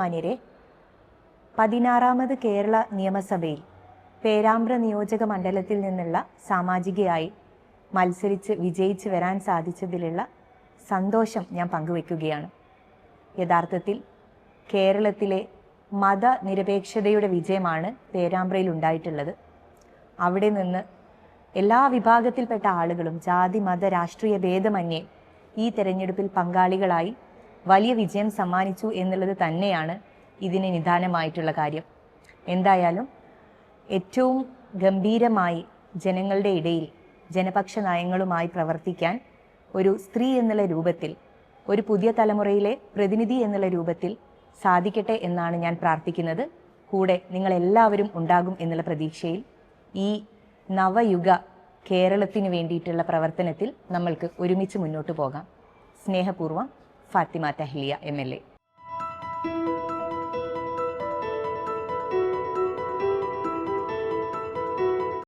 ബഹുമാന്യരെ, 16ാമത് കേരള നിയമസഭയിൽ പേരാമ്പ്ര നിയോജക മണ്ഡലത്തിൽ നിന്നുള്ള സാമാജികയായി മത്സരിച്ച് വിജയിച്ച് വരാൻ സാധിച്ചതിലുള്ള സന്തോഷം ഞാൻ പങ്കുവയ്ക്കുകയാണ്. യഥാർത്ഥത്തിൽ കേരളത്തിലെ മതനിരപേക്ഷതയുടെ വിജയമാണ് പേരാമ്പ്രയിൽ ഉണ്ടായിട്ടുള്ളത്. അവിടെ നിന്ന് എല്ലാ വിഭാഗത്തിൽപ്പെട്ട ആളുകളും ജാതി മത രാഷ്ട്രീയ ഭേദമന്യേ ഈ തെരഞ്ഞെടുപ്പിൽ പങ്കാളികളായി വലിയ വിജയം സമ്മാനിച്ചു എന്നുള്ളത് തന്നെയാണ് ഇതിന് നിദാനമായിട്ടുള്ള കാര്യം. എന്തായാലും ഏറ്റവും ഗംഭീരമായി ജനങ്ങളുടെ ഇടയിൽ ജനപക്ഷ നയങ്ങളുമായി പ്രവർത്തിക്കാൻ ഒരു സ്ത്രീ എന്നുള്ള രൂപത്തിൽ, ഒരു പുതിയ തലമുറയിലെ പ്രതിനിധി എന്നുള്ള രൂപത്തിൽ സാധിക്കട്ടെ എന്നാണ് ഞാൻ പ്രാർത്ഥിക്കുന്നത്. കൂടെ നിങ്ങളെല്ലാവരും ഉണ്ടാകും എന്നുള്ള പ്രതീക്ഷയിൽ ഈ നവയുഗ കേരളത്തിന് വേണ്ടിയിട്ടുള്ള പ്രവർത്തനത്തിൽ നമ്മൾക്ക് ഒരുമിച്ച് മുന്നോട്ട് പോകാം. സ്നേഹപൂർവ്വം, ഫാത്തിമ തഹ്ലിയ MLA.